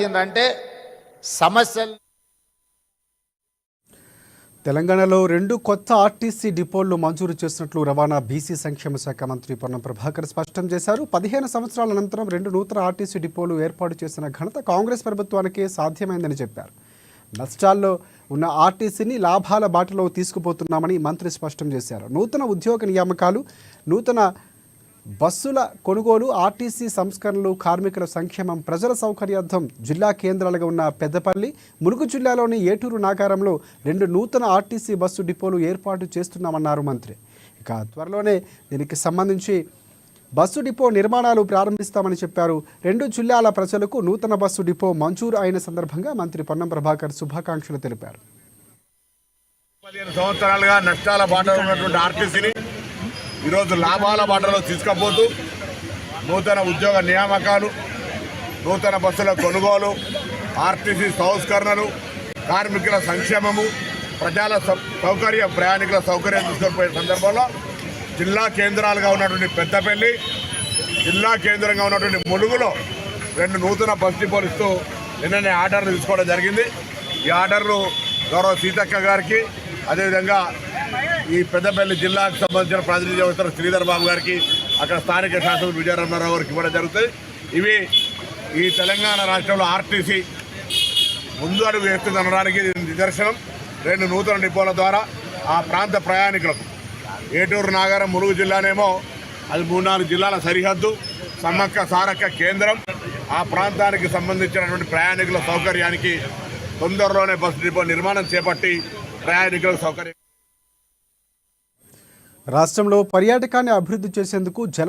అంటే సమస్యలు. తెలంగాణలో 2 కొత్త ఆర్టీసీ డిపోలు మంజూరు చేసినట్లు రవాణా బీసీ సంక్షేమ శాఖ మంత్రి పొన్నం ప్రభాకర్ స్పష్టం చేశారు. 15 సంవత్సరాల అనంతరం 2 నూతన ఆర్టీసీ డిపోలు ఏర్పాటు చేసిన ఘనత కాంగ్రెస్ ప్రభుత్వానికే సాధ్యమైందని చెప్పారు. నష్టాల్లో ఉన్న ఆర్టీసీని లాభాల బాటలో తీసుకుపోతున్నామని మంత్రి స్పష్టం చేశారు. నూతన ఉద్యోగ నియామకాలు, నూతన బస్సుల కొనుగోలు, ఆర్టీసీ సంస్కరణలు, కార్మికుల సంక్షేమం, ప్రజల సౌకర్యార్థం జిల్లా కేంద్రాలుగా ఉన్న పెద్దపల్లి, ములుగు జిల్లాలోని ఏటూరు నాగారంలో 2 నూతన ఆర్టీసీ బస్సు డిపోలు ఏర్పాటు చేస్తున్నామన్నారు మంత్రి. ఇక త్వరలోనే దీనికి సంబంధించి బస్సు డిపో నిర్మాణాలు ప్రారంభిస్తామని చెప్పారు. 2 జిల్లాల ప్రజలకు నూతన బస్సు డిపో మంజూరు అయిన సందర్భంగా మంత్రి పొన్నం ప్రభాకర్ శుభాకాంక్షలు తెలిపారు. 15 సంవత్సరాలుగా నష్టాల బాటలో ఉన్నటువంటి ఆర్టీసీని ఈరోజు లాభాల బాటలో తీసుకుపోతూ నూతన ఉద్యోగ నియామకాలు, నూతన బస్సుల కొనుగోలు, ఆర్టీసీ సంస్కరణలు, కార్మికుల సంక్షేమము, ప్రజల సౌకర్యం, ప్రయాణికుల సౌకర్యం తీసుకుపోయే సందర్భంలో జిల్లా కేంద్రాలుగా ఉన్నటువంటి పెద్దపల్లి, జిల్లా కేంద్రంగా ఉన్నటువంటి ములుగులో 2 నూతన బస్ డిపోలు ఇస్తూ నిన్ననే ఆర్డర్లు తీసుకోవడం జరిగింది. ఈ ఆర్డర్లు గౌరవ సీతక్క గారికి, అదేవిధంగా ఈ పెద్దపల్లి జిల్లాకు సంబంధించిన ప్రాతినిధ్యం వహిస్తున్న శ్రీధర్ బాబు గారికి, అక్కడ స్థానిక శాసనసభ్యులు విజయరామరావు గారికి ఇవ్వడం జరుగుతుంది. ఇవి ఈ తెలంగాణ రాష్ట్రంలో ఆర్టీసీ ముందు అడుగు వేస్తుంది అనడానికి నిదర్శనం. 2 నూతన డిపోల ద్వారా ఆ ప్రాంత ప్రయాణికులకు, ఏటూరు నాగారం ములుగు జిల్లానేమో అది 3-4 జిల్లాల సరిహద్దు, సమ్మక్క సారక్క కేంద్రం. ఆ ప్రాంతానికి సంబంధించినటువంటి ప్రయాణికుల సౌకర్యానికి తొందరలోనే బస్సు డిపో నిర్మాణం చేపట్టి ప్రయాణికుల సౌకర్యం. రాష్ట్రంలో పర్యాటకాన్ని అభివృద్ధి చేసేందుకు జల